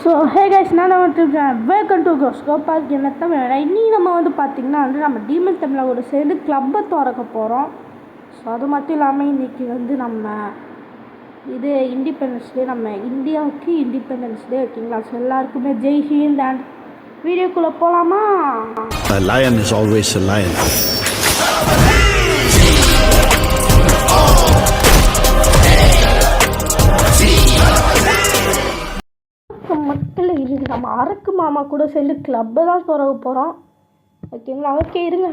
So hey guys, நான் welcome to Gopal gamer Tamil. இன்னைக்கு நம்ம வந்து பார்த்திங்கன்னா நம்ம டீமன் தமிழோட சேர்ந்து கிளப்பை திறக்க போகிறோம். ஸோ அது மட்டும் இல்லாமல் இன்றைக்கி வந்து நம்ம இது இண்டிபெண்டன்ஸ் டே, நம்ம இந்தியாவுக்கு இண்டிபெண்டன்ஸ் டே, ஓகேங்களா? ஸோ எல்லாருக்குமே ஜெய் ஹிந்த். அண்ட் வீடியோக்குள்ளே போகலாமா? A lion is always a lion. மக்கள் இது நம்ம அரக்கு மாமா கூட சேர்ந்து கிளப்பை தான் திறக்க போகிறோம், ஓகேங்களா? ஓகே இருங்க,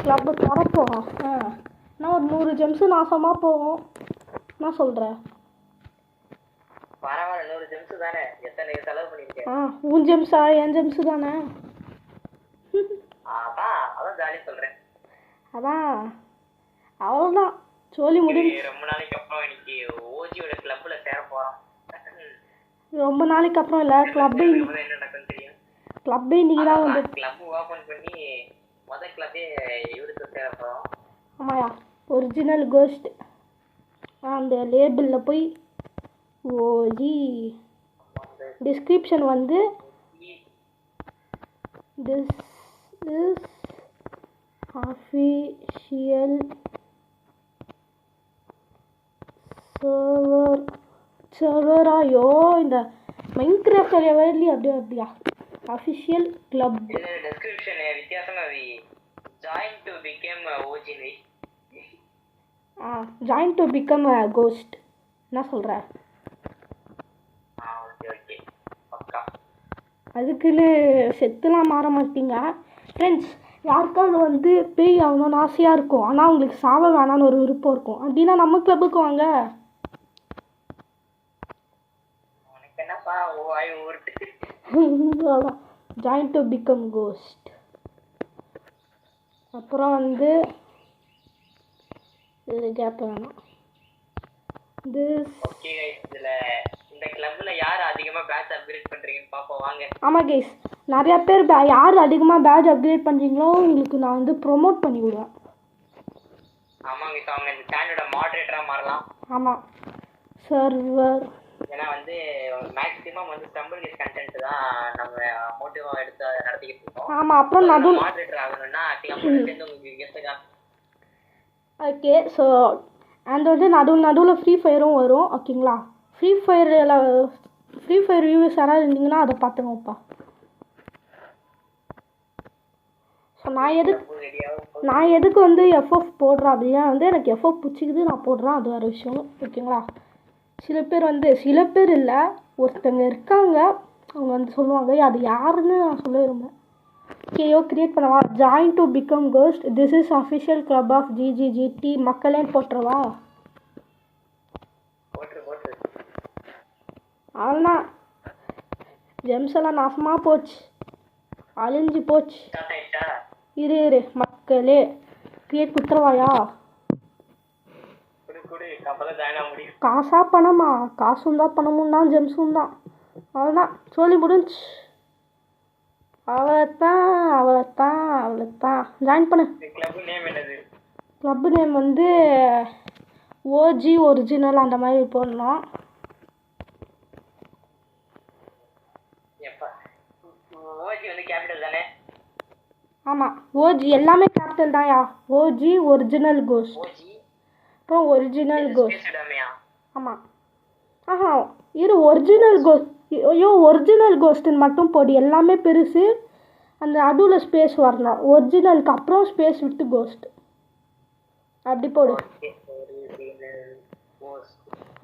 கிளப்பை திறப்போம். நான் ஒரு 100 ஜெம்ஸு நாசமாக போகும். நான் சொல்கிறேன், உன் ஜெம்ஸா என் ஜெம்ஸு தானே? அதான் அவ்வளோதான், சொல்லி முடிஞ்சு. ரொம்ப நாளைக்கு அப்புறம் இல்லை, கிளப்பே இன்னைக்கு தான் வந்து. ஆமாயா, ஒரிஜினல் கோஸ்ட். அந்த லேபிளில் போய் ஓஜி டிஸ்கிரிப்ஷன் வந்து திஸ் இஸ் அஃபிஷியல் சர்வராயோ இந்த மைன்கிராஃப்ட் லெவல்ல அப்படியா அஃபிஷியல் கிளப் டிஸ்கிரிப்ஷன் வித்தியாசமா ஜாயின் டு பிகம் ஓஜி வை. Join to become ghost. என்ன சொல்ற? ஓகே ஓகே பக்கா. அதுக்குன்னு செத்துலாம் மாற மாட்டீங்க ஃப்ரெண்ட்ஸ். யாருக்காவது வந்து பேய் ஆகணும்னு ஆசையாக இருக்கும், ஆனால் அவங்களுக்கு சாவ வேணான்னு ஒரு விருப்பம் இருக்கும் அப்படின்னா நம்ம கிளப்புக்கு வாங்க. Join to become ghost. அப்புறம் வந்து இது கேப் வேணும். ஆமாம் கைஸ், நிறையா பேர் யார் அதிகமாக பேட்ச் அப்கிரேட் பண்ணுறீங்களோ உங்களுக்கு நான் வந்து ப்ரொமோட் பண்ணி விடுவேன். ஆமாம், சர்வர் ஏன்னா வந்து மேக்ஸிமம் வந்து ஸ்டம்பிள் கண்டென்ட் தான் நம்ம மோட்டிவா எடுத்து நடத்திக்கிட்டு இருக்கோம். ஆமாம், அப்புறம் நடுவில் மாடரேட்டர் ஆகணும்னா கிளப்போட சேர்ந்து உங்களுக்கு கெஸ்ட்டுக்கா. ஓகே, ஸோ அண்ட் வந்து நடுவில் ஃப்ரீ ஃபயரும் வரும், ஓகேங்களா? ஃப்ரீ ஃபயர் வியூவர்ஸ் யாராவது இருந்தீங்கன்னா அதை பார்த்துங்கப்பா. ஸோ நான் எதுக்கு வந்து எஃப்எஃப் போடுறேன் அப்படின்னா வந்து எனக்கு எஃப்எஃப் பிடிச்சிக்குது, நான் போடுறேன், அது வேறு விஷயம், ஓகேங்களா? சில பேர் இல்லை, ஒருத்தங்க இருக்காங்க, அவங்க வந்து சொல்லுவாங்க, அது யாருன்னு நான் சொல்ல விரும்புகிறேன். ஓகேயோ கிரியேட் பண்ணவா? Join to become ghost, this is official club of GGGT மக்களே போட்டுருவா. அவ்வளோதான், ஜெம்ஸ் எல்லாம் நாசமாக போச்சு, அழிஞ்சு போச்சு. இரு மக்களே கிரியேட் குத்துருவாயா? காசா பணமா? காசும் தான் பணமும் தான் ஜெம்ஸும் தான். அவ்வளோதான், சொல்லி முடிஞ்சு. அவ்வளோதான் ஜாயின் பண்ணு. கிளப் நேம் வந்து ஓஜி ஒரிஜினல் அந்த மாதிரி போடணும். ஆமாம், ஓஜி எல்லாமே கேபிட்டல் தான்யா. ஓஜி ஒரிஜினல் கோஸ்ட், அப்புறம் ஒரிஜினல் கோஸ்ட். ஆமாம், ஒரிஜினல் கோஸ்ட். ஐயோ, ஒரிஜினல் கோஸ்ட்டுன்னு மட்டும் போடு, எல்லாமே பெருசு, அந்த நடுவில் ஸ்பேஸ் வரணும். ஒரிஜினலுக்கு அப்புறம் ஸ்பேஸ் விட்டு கோஸ்ட் அப்படி போடு.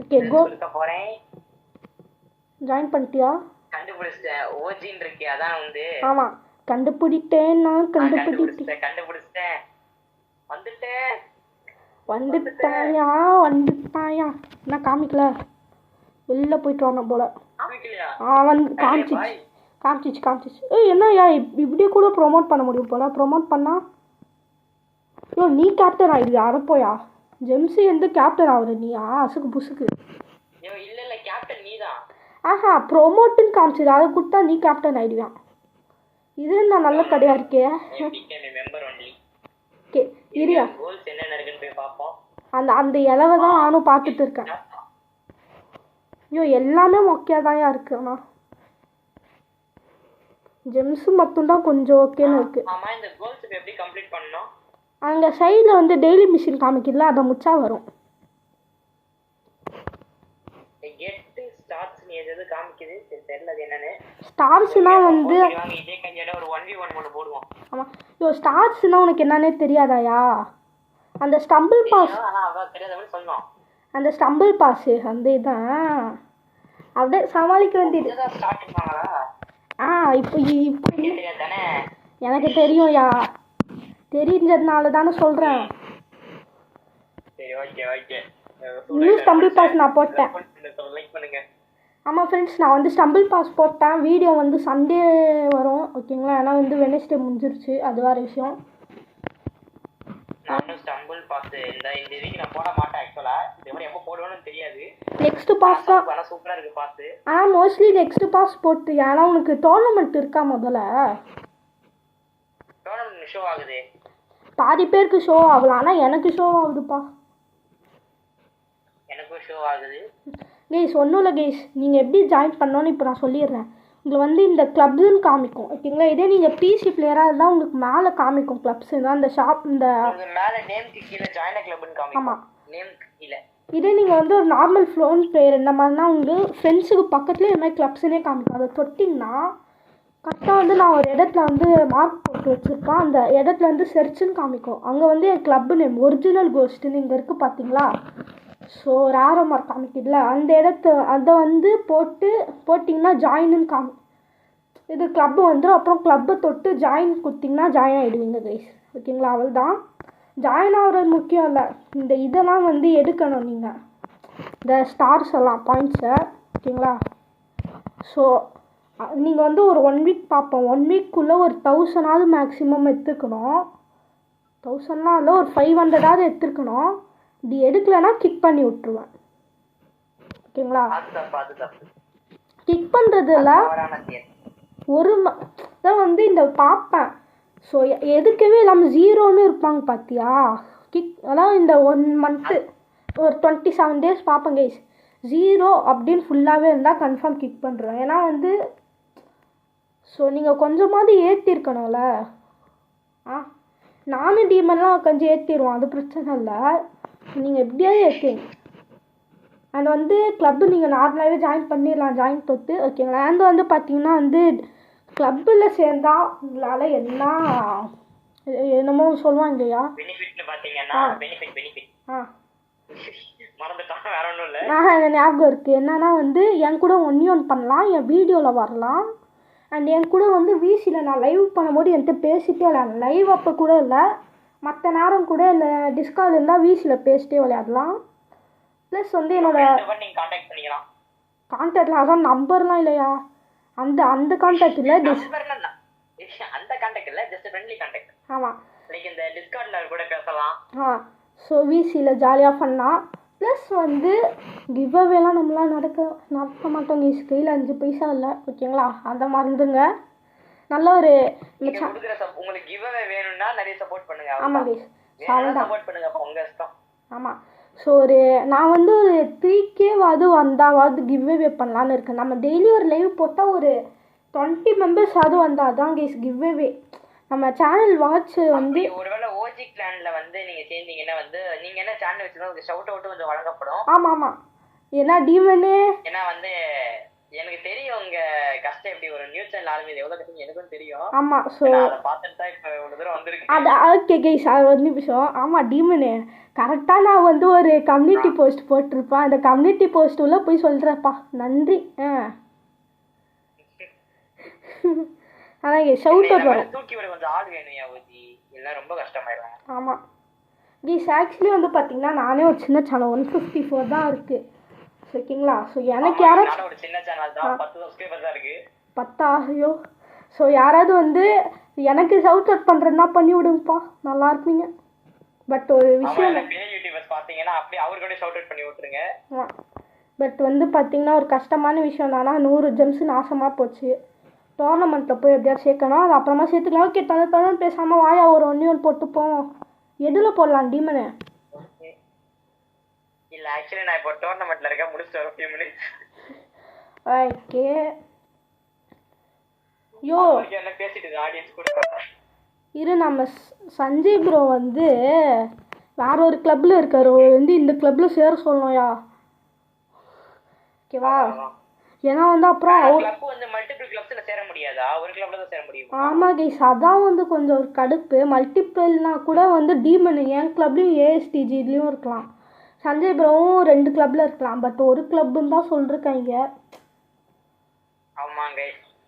ஓகே, ஜாயின் பண்ணிட்டியா? ஆமாம், கண்டுபிடிட்டேன். வந்துட்டாயா? என்ன காமிக்கல? வெளில போயிட்டு வரணும் போல. காமிச்சிச்சு. என்னய்யா இப்படியே கூட ப்ரொமோட் பண்ண முடியும் போல. ப்ரொமோட் பண்ணா ஐயோ நீ கேப்டன் ஆயிடுவியா? அறப்போயா ஜெம்ஸு எந்த கேப்டன் ஆகுற நீயா? அசுக்கு புசுக்கு. ப்ரொமோட்டுன்னு காமிச்சிடு, அதை கொடுத்தா நீ கேப்டன் ஆயிடுவியான். இது நான் நல்ல கடையா இருக்கே. ஓகே இரியா, அந்த இலவை தான் நானும் பார்த்துட்டு இருக்கேன். ஐயோ எல்லாமே மொக்கையாக தான் இருக்குது. ஆனால் ஜெம்ஸு மட்டும்தான் கொஞ்சம் ஓகேன்னு இருக்குது. ஆமா இந்த கோல்ஸ் எப்படி கம்ப்ளீட் பண்ணனும்? அங்கே சைடில் வந்து டெய்லி மிஷின் காமிக்குதுல அதை முச்சா வரும். கெட் ஸ்டார்ட்ஸ் நீ எது காமிக்குது தெரியல அது என்னன்னு. ஸ்டார்ஸ்னா வந்து இதே கஞ்சியோட ஒரு 1v1 மோட் போடுவோம். ஆமா யோ ஸ்டார்ஸ்னா உனக்கு என்னன்னே தெரியாதாயா? அந்த ஸ்டம்பிள் பாஸ் தெரியாதவங்க சொன்னோம். அந்த ஸ்டம்பிள் பாஸ் அந்த இதான் அப்படியே சமாளிக்க வேண்டியது. ஸ்டார்ட் பண்ணாங்களா? இப்போ எனக்கு தெரியும்யா, தெரிஞ்சதுனால தானே சொல்கிறேன். சரி okay okay. New Stumble pass நான் போட்டேன். லைக் பண்ணுங்க. ஆமாம் ஃப்ரெண்ட்ஸ், நான் வந்து ஸ்டம்பிள் பாஸ் போட்டேன். வீடியோ வந்து சண்டே வரும் ஓகேங்களா? ஏன்னா வந்து வெனஸ்டே முடிஞ்சிருச்சு, அது வேறு விஷயம். நானும் ஸ்டம்பிள் பாஸ் இந்த வீக் நான் போட மாட்டேன் ஆக்சுவலா. இது மாதிரி எப்போ போடுவேன்னு தெரியாது. நெக்ஸ்ட் பாஸ் தான் ஆனா சூப்பரா இருக்கு பாஸ். ஆனால் மோஸ்ட்லி நெக்ஸ்ட் பாஸ் போட்டு, ஏன்னா உனக்கு டோர்னமெண்ட் இருக்கா முதல்ல? டோர்னமெண்ட் ஷோ ஆகுது. பாதி பேருக்கு ஷோ ஆகலாம், ஆனால் எனக்கு ஷோ ஆகுதுப்பா. எனக்கும் ஷோ ஆகுது. கேஸ் ஒன்றும் இல்லை கேஸ், நீங்கள் எப்படி ஜாயின் பண்ணோன்னு இப்போ நான் சொல்லிடுறேன். உங்களுக்கு வந்து இந்த கிளப்ஸுன்னு காமிக்கும் ஓகேங்களா? இதே நீங்கள் பிசி பிளேயராக இருந்தால் உங்களுக்கு மேலே காமிக்கும் கிளப்ஸ் தான். இந்த ஷாப் இந்த மேலே நேம்க்கு கீழே ஜாயின் கிளப்னு காமிக்கும். ஆமாம், நேம்க்கு கீழே. இதே நீங்கள் வந்து ஒரு நார்மல் ஃப்ளோன் பிளேயர் இந்த மாதிரினா உங்களுக்கு ஃப்ரெண்ட்ஸுக்கு பக்கத்துலேயே இந்த மாதிரி கிளப்ஸுனே காமிக்கும். அதை தொட்டிங்கன்னா கரெக்டாக வந்து நான் ஒரு இடத்துல வந்து மார்க் போட்டு வச்சுருப்பேன். அந்த இடத்துல வந்து செர்ச்சுன்னு காமிக்கும். அங்கே வந்து என் கிளப்பு நேம் ஒரிஜினல் கோஸ்ட்டுன்னு இங்கே இருக்குது பார்த்தீங்களா? ஸோ ரேரோ மார்க் காமிக்குதுல, அந்த அதை வந்து போட்டிங்கன்னா ஜாயின்னு இது கிளப்பு வந்துடும். அப்புறம் கிளப்பை தொட்டு ஜாயின் கொடுத்திங்கன்னா ஜாயின் ஆகிடுவீங்க கைஸ் ஓகேங்களா? அவள் தான் ஜாயின் ஆகிறது முக்கியம் இல்லை, இந்த இதெல்லாம் வந்து எடுக்கணும் நீங்கள், இந்த ஸ்டார்ஸ் எல்லாம் பாயிண்ட்ஸை ஓகேங்களா? ஸோ நீங்கள் வந்து ஒரு 1 வீக் பார்ப்போம். 1 வீக்குள்ளே ஒரு 1000ஆவது மேக்ஸிமம் எடுத்துக்கணும். 1000லாம் இல்லை, ஒரு 500ஆவது எடுத்துருக்கணும். இப்படி எடுக்கலைன்னா கிக் பண்ணி விட்ருவேன் ஓகேங்களா? கிக் பண்ணுறதுல தான் வந்து இந்த பார்ப்பேன். ஸோ எதுக்கவே இல்லாமல் 0ன்னு இருப்பாங்க பார்த்தியா? கிக் அதான் இந்த 1 மந்த்து ஒரு 27 days பார்ப்பேன் கைஸ். 0 அப்படின்னு ஃபுல்லாகவே இருந்தால் கன்ஃபார்ம் கிக் பண்ணுறேன். ஏன்னா வந்து ஸோ நீங்கள் கொஞ்சமாவது ஏற்றிருக்கணும்ல. நானும் டீமெல்லாம் கொஞ்சம் ஏற்றிடுவோம், அது பிரச்சனை இல்லை. நீங்கள் எப்படியாவது ஏற்றுங்க. அண்ட் வந்து கிளப்பு நீங்கள் நார்மலாகவே ஜாயின் பண்ணிடலாம், ஜாயின் தொட்டு ஓகேங்களா? அண்ட் வந்து பார்த்தீங்கன்னா வந்து கிளப்பில் சேர்ந்தால் உங்களால் என்னமோ சொல்லுவாங்க இல்லையா? எனக்கு ஞாபகம் இருக்குது. என்னன்னா வந்து என் கூட 1v1 பண்ணலாம், என் வீடியோவில் வரலாம். அண்ட் என் கூட வந்து விசியில் நான் லைவ் பண்ணும்போது என்கிட்ட பேசிகிட்டே விளையாடலாம். லைவ் அப்போ கூட இல்லை, மற்ற நேரம் கூட இந்த டிஸ்கார்ட் இருந்தால் விசியில் பேசிட்டே விளையாடலாம். ப்ளஸ் வந்து என்னோட கான்டாக்டில் அதான் நம்பர்லாம் இல்லையா? அந்த கான்டாக்ட் இல்லை, ஆமாம். ஸோ விசியில் ஜாலியாக பண்ணலாம். ப்ளஸ் வந்து கிவ் அவேலாம் நம்மளாம் நடத்த மாட்டோம் கைஸ். கையில் 5 பைசா இல்லை ஓகேங்களா? அதை மறந்துங்க. நல்ல ஒரு உங்களுக்கு கிவ் அவே வேணும்னா நிறைய சப்போர்ட் பண்ணுங்க. ஆமாம் கைஸ், சப்போர்ட் பண்ணுங்க, உங்க இஷ்டம். ஆமாம். ஸோ நான் வந்து ஒரு 3Kவாவது வந்தாவாவது கிவ் அவே பண்ணலான்னு இருக்கேன். நம்ம டெய்லி ஒரு லைவ் போட்டால் ஒரு 20 மெம்பர்ஸாவது வந்தால் தான் கைஸ் கிவ் அவே. நம்ம சேனல் வாட்ச் வந்து ஒருவேளை ஓஜி கிளான்ல வந்து நீங்க சேர்ந்தீங்கன்னா வந்து நீங்க என்ன சேனல் வச்சிருந்தா ஒரு ஷவுட் அவுட் வந்து வழங்கப்படும். ஆமாம், ஏன்னா டீமனே ஏன்னா வந்து எனக்கு தெரியும் உங்க கஷ்டம் எப்படி ஒரு நியூஸ் சேனல் ஆரம்பிது எவ்வளோ கஷ்டம் எனக்கும் தெரியும். ஆமாம். ஸோ அதை பார்த்துட்டு தான் இப்போ இவ்வளோ தூரம் வந்திருக்கு. அது ஓகே கைஸ், அது ஒரு நிமிஷம். ஆமாம் டீமனே கரெக்டாக நான் வந்து ஒரு கம்யூனிட்டி போஸ்ட் போட்டிருப்பேன். அந்த கம்யூனிட்டி போஸ்ட் உள்ள போய் சொல்கிறப்பா நன்றி. அதான் ஷவுட் அவுட் வரும். தூக்கி விட கொஞ்சம் ஆள் வேணும் ஓஜி, இல்லை ரொம்ப கஷ்டமாயிடும். ஆமாம் கைஸ், ஆக்சுவலி வந்து பார்த்தீங்கன்னா நானே ஒரு சின்ன சேனல் 154 தான் இருக்குது ஓகேங்களா? ஸோ எனக்கு யாராச்சும் ஒரு சின்ன சேனல் தான், 10 சப்ஸ்கிரைபர் தான் இருக்குது. 10 ஐயோ. ஸோ யாராவது வந்து எனக்கு ஷவுட் அவுட் பண்ணுறதுனா பண்ணி விடுங்கப்பா, நல்லா இருப்பீங்க. பட் ஒரு விஷயம் யூடியூபர்ஸ் பார்த்தீங்கன்னா அப்படியே அவர்கிட்ட ஷவுட் அவுட் பண்ணி விட்டுருங்க. பட் வந்து பார்த்தீங்கன்னா ஒரு கஷ்டமான விஷயம் என்னன்னா 100 ஜெம்ஸ் நாசமாக போச்சு. டோர்னமெண்ட்டில் போய் எப்படியாவது சேர்க்கணும், அது அப்புறமா சேர்த்துக்கலாம். ஓகே தனித்தனியாக பேசாமல் வாயா ஒரு 1v1 போட்டுப்போம். எதில் போடலாம் டீமனு? இல்லை ஆக்சுவலி நான் இப்போ டோர்னமெண்ட்டில் இருக்கேன், முடிச்சுட்டு ஒரு few minutes. ஓகே யோ என்ன பேசிட்டு ஆடியன்ஸ் கூட இரு, நம்ம சஞ்சய் ப்ரோ வந்து வேற ஒரு கிளப்ல இருக்காரு, வந்து இந்த கிளப்ல சேர சொல்லணும்யா. ஓகேவா? ஏன்னா வந்து அப்புறம் கிளப் வந்து மல்டிபிள் கிளப்ஸ்ல சேர முடியாதா? ஒரு கிளப்ல தான் சேர முடியும். ஆமாம் கைஸ், அதான் வந்து கொஞ்சம் ஒரு கடுப்பு. மல்டிபிள்னா கூட வந்து டீமன் என் கிளப்லையும் ஏஎஸ்டிஜிலையும் இருக்கலாம், சஞ்சய் ப்ரோவும் 2 கிளப்ல இருக்கலாம். பட் ஒரு கிளப்புன்னு தான் சொல்லிருக்காங்க. ஆமாங்க,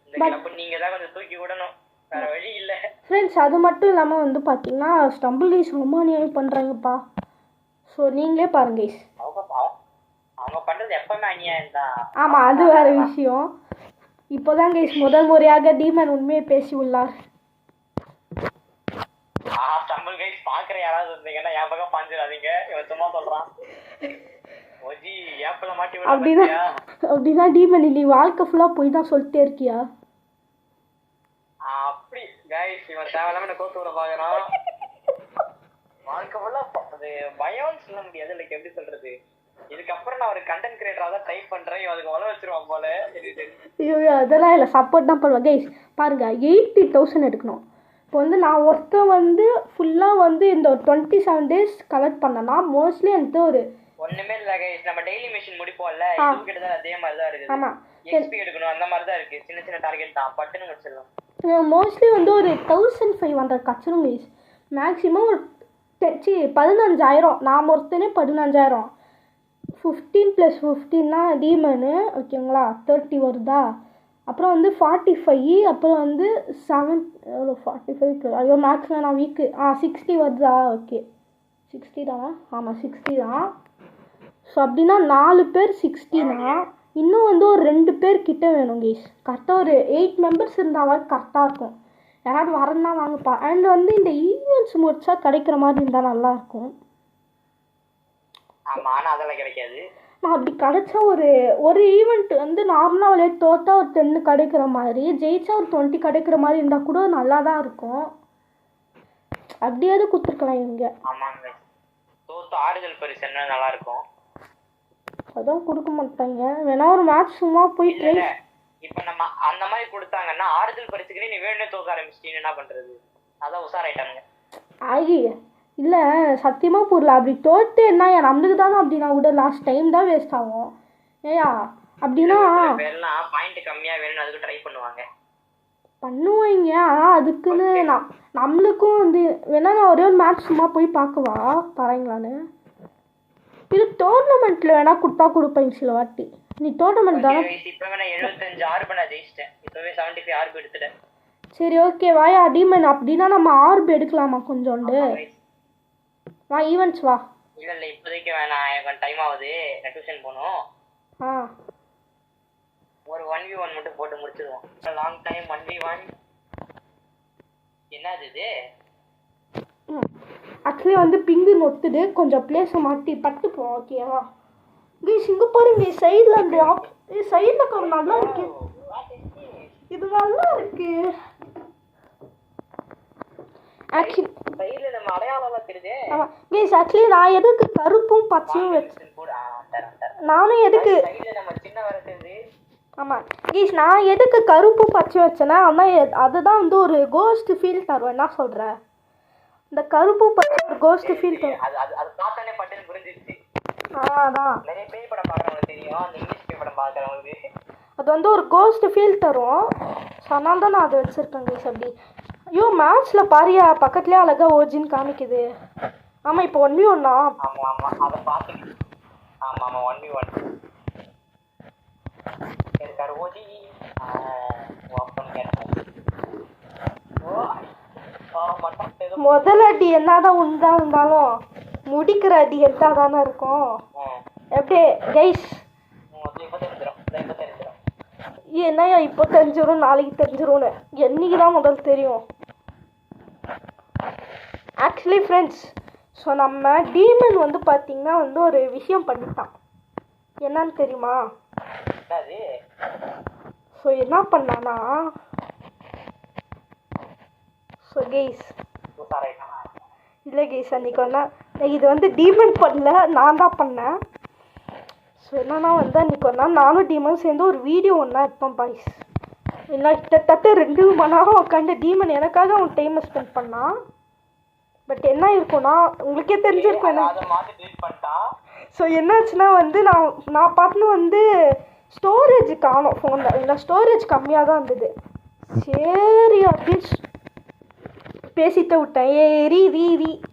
இந்த கிளப் நீங்க தான் கொஞ்சம் தூக்கி விடணும், வேற வழி இல்லை ஃப்ரெண்ட்ஸ். அது மட்டும் இல்லாமல் வந்து பார்த்தீங்கன்னா ஸ்டம்பிள் கைஸ் ரொம்ப அநியாயம் பண்ணுறாங்கப்பா. ஸோ நீங்களே பாருங்க கைஸ். அவங்க பண்றது எப்பவுமே அநியாயம் தான். ஆமாம், அது வேற விஷயம். இப்போதான் கைஸ் முதல் முறையாக டீமன் உண்மையை பேசி உள்ளார். ஸ்டம்பிள் கைஸ் பாக்குற யாராவது இருந்தீங்கன்னா என் பக்கம் பாஞ்சிடாதீங்க, இவன் சும்மா சொல்றான். ஓஜி ஏப்பல மாட்டி விடுறியா? அப்படின்னா டீமன் நீ வாழ்க்கை ஃபுல்லாக போய் தான் சொல்லிட்டே இருக்கியா? அப்படி கைஸ் இவன் தேவையில்லாம கோத்து விட பாக்குறான். வாழ்க்கை ஃபுல்லா அது பயம்னு சொல்ல முடியாது, லைக் எப்படி சொல்றது, இதுக்கப்புறம் நான் ஒரு கண்டென்ட் கிரியேட்டரா தான் டைப் பண்றேன், அதுக்கு உழ வச்சிருவான் போல. ஐயோ அதெல்லாம் இல்லை, சப்போர்ட் தான் பண்ணுவேன் கைஸ். பாருங்க 80,000 எடுக்கணும். இப்போ வந்து நான் ஒருத்தர் வந்து ஃபுல்லாக வந்து இந்த 27 days கலெக்ட் பண்ணனா மோஸ்ட்லி எனக்கு ஒரு ஒண்ணுமே இல்லை கைஸ். நம்ம டெய்லி மிஷின் முடிப்போம்ல, இது கிட்ட தான் அதே மாதிரி தான் இருக்குது. ஆமா, எக்ஸ்பி எடுக்கணும் அந்த மாதிரி தான் இருக்கு. சின்ன சின்ன டார்கெட் தான், பட்டுன்னு முடிச்சிடலாம். மோஸ்ட்லி வந்து ஒரு 1500 கச்சிரும் கைஸ். மேக்ஸிமம் ஒரு 15,000. நான் ஒருத்தனே 15,000. 15 + 15னா டீமனு ஓகேங்களா, 30 வருதா. அப்புறம் வந்து 45, அப்புறம் வந்து 7 எவ்வளோ 45 ஐயோ மேக்ஸில் நான் வீக்கு 60 வருதா. ஓகே 60 தானா? ஆமாம் 60 தான். ஸோ அப்படின்னா 4 பேர் 60னா இன்னும் வந்து ஒரு 2 பேர் கிட்ட வேணும் கைஸ். கரெக்டாக ஒரு 8 மெம்பர்ஸ் இருந்தாலும் கரெக்டாக இருக்கும். யாராவது வரணுன்னா வாங்கப்பா. அண்ட் வந்து இந்த ஈவெண்ட்ஸ் முடிச்சா கிடைக்கிற மாதிரி இருந்தால் நல்லாயிருக்கும். ஆமா, ஆனா அதெல்லாம் கிடைக்காது. நான் அப்படி கிடைச்சா ஒரு ஈவெண்ட் வந்து நார்மலாக விளையாட்டு தோத்தா ஒரு 10 கிடைக்கிற மாதிரி, ஜெயிச்சா ஒரு 20 கிடைக்கிற மாதிரி இருந்தால் கூட நல்லா தான் இருக்கும். அப்படியாவது கொடுத்துருக்கலாம் இங்கே. ஆமாங்க, தோத்து ஆறுதல் பரிசு என்ன நல்லா இருக்கும். அதான் கொடுக்க மாட்டாங்க. வேணா ஒரு மேட்ச் சும்மா போய் ட்ரை. இப்போ நம்ம அந்த மாதிரி கொடுத்தாங்கன்னா ஆறுதல் பரிசுக்கு நீ வேணும்னே தோக்க ஆரம்பிச்சிட்டீங்க, என்ன பண்றது? அதான் உஷாராயிட்டாங்க. ஆகி இல்லை சத்தியமாக புரியல. அப்படி தோட்டு என்ன நம்மளுக்கு தானே அப்படின்னா கூட லாஸ்ட் டைம் தான் வேஸ்ட் ஆகும். ஏயா அப்படின்னா பாயிண்ட் கம்மியா வேணும்னு அதுக்கு ட்ரை பண்ணுவாங்க. பண்ணுவாங்க. ஆனால் அதுக்குன்னு நம்மளுக்கும் வந்து வேணா நான் ஒரே ஒரு மேட்ச் சும்மா போய் பார்க்கவா தரீங்களான்னு. இது டோர்னமெண்ட்டில் வேணா கொடுப்பாங்க சில வாட்டி. நீ டோர்னமெண்ட் தானே? இப்போ வேணா 75 ஆர்பி நான் ஜெயிச்சிட்டேன். இப்போவே 75 ஆர்பி எடுத்துட்டேன். சரி ஓகே வாயா டீமன். அப்படின்னா நம்ம ஆர்பி எடுக்கலாமா கொஞ்சோண்டு? வா ஈவெண்ட்ஸ் வா. இல்லை இப்போதைக்கு வேணாம், எனக்கு டைம் ஆகுது, நான் டியூஷன் போகணும். ஒரு 1v1 மட்டும் போட்டு முடிச்சிடுவோம். Long time 1v1. என்னது இது? ஆக்சுவலி வந்து பிங்கு நொத்துது, கொஞ்சம் பிளேஸை மாற்றி பட்டுப்போம். ஓகேவா கைஸ்? இங்கே பாருங்க சைடில் அந்த சைடில் கொஞ்சம் நல்லா இருக்கு. இது நல்லா இருக்கு ஆக்சுவலி. ஆக்சுவலி நான் எதுக்கு கருப்பும் பச்சையும் வச்சு நானும் எதுக்கு ஆமாம் கைஸ் நான் எதுக்கு கருப்பும் பச்சையும் வச்சேன்னா ஆனால் அதுதான் வந்து ஒரு கோஸ்ட் ஃபீல் தரும். என்ன சொல்கிறேன்? இந்த கருப்பு பச்சை ஒரு கோஸ்ட் ஃபீல் தரும். அதான் நிறைய பேய் படம் பார்க்குறவங்களுக்கு தெரியும், அந்த இங்கிலீஷ் பேய் படம் பார்க்குறவங்களுக்கு அது வந்து ஒரு கோஸ்ட் ஃபீல் தரும். ஸோ அதனால தான் நான் அதை வச்சுருக்கேன் கைஸ். அப்படி ஐயோ மேட்ச்சில் பாரியா பக்கத்துலேயே அழகாக ஓஜின்னு காமிக்குது. ஆமாம் இப்போ 1v1. ஆமாம் ஆமாம் அதை பார்த்துக்கிட்டு. ஆமாம் ஆமாம் 1v1 இருக்காரு ஓஜி. முதல் அடி என்னதான் உண்டா இருந்தாலும் முடிக்கிற அடி எதா தானே இருக்கும். எப்படி கைஸ்? என்னையா இப்போ தெரிஞ்சிடும் நாளைக்கு தெரிஞ்சிரும்னு என்னைக்கு தான் முதல் தெரியும். ஆக்சுவலி ஃப்ரெண்ட்ஸ், ஸோ நம்ம டீமன் வந்து பார்த்தீங்கன்னா வந்து ஒரு விஷயம் பண்ணிட்டான். என்னன்னு தெரியுமா? ஸோ என்ன பண்ணானா, ஸோ கைஸ் இல்லை கைஸ் அன்றைக்கி ஒன்றா இது வந்து டீமன் பண்ணல, நான் தான் பண்ணேன். ஸோ என்னன்னா வந்து அன்றைக்கி ஒரு நாள் நானும் டீமன் சேர்ந்து ஒரு வீடியோ ஒன்றா எடுத்தோம் பாய்ஸ். இல்லை கிட்டத்தட்ட 2 மணி நேரம் உட்காந்து டீமன் எனக்காக அவன் டைமை ஸ்பெண்ட் பண்ணான். பட் என்ன இருக்கும்னா உங்களுக்கே தெரிஞ்சிருக்கும் என்ன. அதை மாற்றி டெலிட் பண்ணிட்டான். ஸோ என்னாச்சுன்னா வந்து நான் பாட்டுன்னு வந்து ஸ்டோரேஜ் காணும் ஃபோனில். இல்லை ஸ்டோரேஜ் கம்மியாக தான் இருந்தது. சரி அப்படின்னு பேசிட்டே விட்டேன்.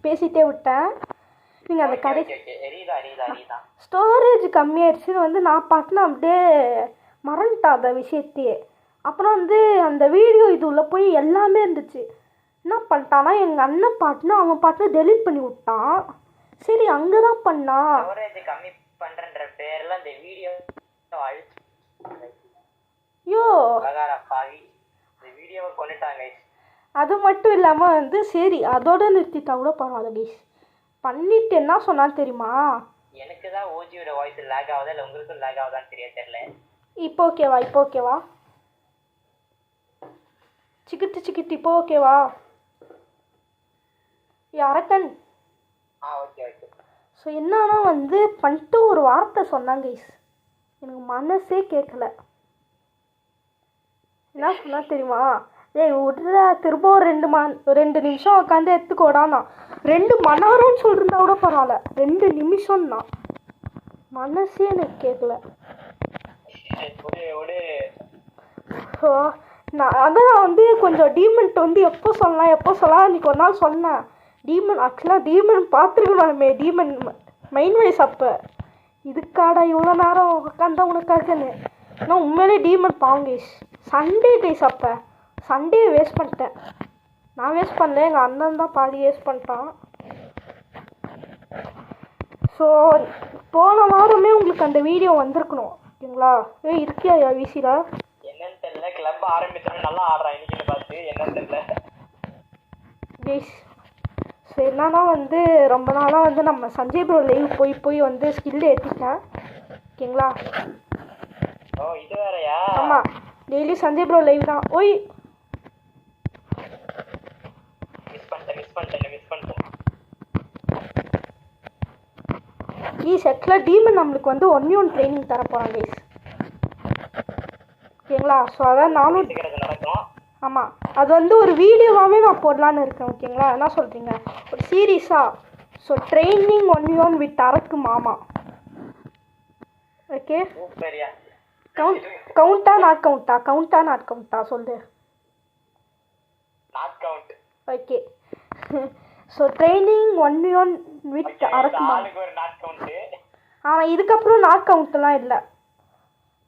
பேசிட்டே விட்டேன். நீங்கள் அந்த கடை ஸ்டோரேஜ் கம்மியாயிடுச்சுன்னு வந்து நான் பாட்டுன்னு அப்படியே மறந்துட்டேன் அந்த விஷயத்தையே. அப்புறம் வந்து அந்த வீடியோ இது உள்ள போய் எல்லாமே இருந்துச்சு. என்ன பண்ணிட்டான்னா எங்கள் அண்ணன் பாட்டுன்னு அவன் பாட்டுன்னு டெலிட் பண்ணி விட்டான். சரி அங்கே தான் பண்ணான். ஸ்டோரேஜ் கம்மி பண்ணுறன்ற பேரில் அந்த வீடியோ யோ பாவி இந்த வீடியோவை கொண்டுட்டாங்க. அது மட்டும் இல்லாமல் வந்து சரி அதோட நிறுத்திட்டா கூட பரவாயில்ல கைஸ். பண்ணிட்டு என்ன சொன்னான்னு தெரியுமா? எனக்கு தான் ஓஜியோட வாய்ஸ் லேக் ஆகுதா இல்லை உங்களுக்கும் லேக் ஆகுதான்னு தெரியல. இப்போ ஓகேவா சிக்கிட்டு இப்போ ஓகேவா? அரக்கன் ஓகே. ஸோ என்னன்னா வந்து பண்ணிட்டு ஒரு வார்த்தை சொன்னாங்க கைஸ். எனக்கு மனசே கேட்கல. என்ன சொன்னா தெரியுமா? ஏய் விட்ற திரும்ப ஒரு 2 நிமிஷம் உட்காந்து எடுத்துக்கோடானா. 2 மணி நேரம்னு சொல்லிருந்தா கூட பரவாயில்ல, 2 நிமிஷம் தான். மனசே எனக்கு கேட்கல. ஸோ நான் வந்து கொஞ்சம் டீமன்ட்டு வந்து எப்போ சொல்லலாம் அன்றைக்கி ஒரு நாள் சொன்னேன். டீமன் பார்த்துருக்கணுமே, டீமன் மைண்ட் வைஸ் அப்போ இதுக்காடா இவ்வளோ நேரம் உட்காந்தா உனக்காகன்னு. நான் உண்மையிலே டீமன் பாவங்கேஷ். சண்டே கைஸ் அப்போ சண்டே வேஸ்ட் பண்ணிட்டேன். நான் வேஸ்ட் பண்ணல, எங்கள் அண்ணன் தான் பாதி வேஸ்ட் பண்ணிட்டான். ஸோ போன வாரமே உங்களுக்கு அந்த வீடியோ வந்திருக்கணும் ஓகேங்களா? இருக்கியா விசிலா? என்னன்னு தெரியல, கிளம்ப ஆரம்பிச்சோம் நல்லா ஆடுறான் இன்னைக்கு பார்த்து என்னன்னு தெரியல கைஸ். ஸோ என்னன்னா வந்து ரொம்ப நாளாக வந்து நம்ம சஞ்சய் ப்ரோ லைவ் போய் வந்து ஸ்கில் ஏற்றிட்டேன் ஓகேங்களா? இது வேறையா? ஆமாம், டெய்லி சஞ்சய் ப்ரோ லைவ் தான். மிஸ் பண்ணிட்டேன். ஆக்சுவலாக டீமன் நம்மளுக்கு வந்து 1v1 ட்ரைனிங் தர போகிறாங்க கைஸ் ஓகேங்களா? ஸோ அதான் நானும் நடக்கும். ஆமாம், அது வந்து ஒரு வீடியோவாகவே நான் போடலான்னு இருக்கேன் ஓகேங்களா? என்ன சொல்கிறீங்க? ஒரு சீரீஸாக. ஸோ ட்ரைனிங் 1v1 வித் அரக்கு மாமா. ஓகே, கவுண்டா நாட் கவுண்டா சொல்லு. Okay, so training 1v1 with அரக்கு மாமா. ஆனால் இதுக்கப்புறம் நாட் கவுண்ட்லாம் இல்லை.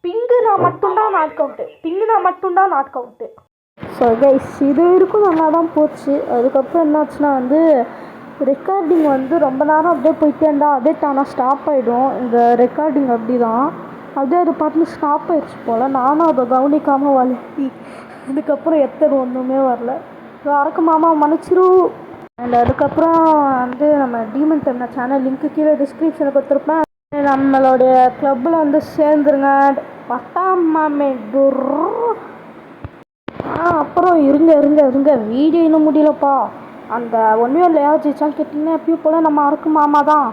பிங்குனா மட்டும்தான் நாட் கவுண்ட்டு. ஸோ கைஸ் இது வரைக்கும் நல்லா தான் போச்சு. அதுக்கப்புறம் என்னாச்சுன்னா வந்து ரெக்கார்டிங் வந்து ரொம்ப நேரம் அப்படியே போயிட்டே இருந்தால் அதே தானாக ஸ்டாப் ஆகிடும். இந்த ரெக்கார்டிங் அப்படி தான் அப்படியே அது பாட்டுன்னு ஸ்டாப் ஆகிடுச்சு போல். நானும் அதை கவனிக்காமல் வளர்த்தி இதுக்கப்புறம் எத்தனை ஒன்றுமே வரல. ஸோ அரக்கு மாமா மன்னிச்சிரும். அண்ட் அதுக்கப்புறம் வந்து நம்ம டீமன் டைம்னா சேனல் லிங்க்கு கீழே டிஸ்கிரிப்ஷனில் கொடுத்துருப்பேன். நம்மளுடைய கிளப்பில் வந்து சேர்ந்துருங்க. பட்டாமே அப்புறம் இருங்க வீடியோ இன்னும் முடியலப்பா. அந்த 1v1 ஜெயிச்சான்னு கேட்டிங்கன்னா எப்பயும் போல் நம்ம அரக்கு மாமா தான்.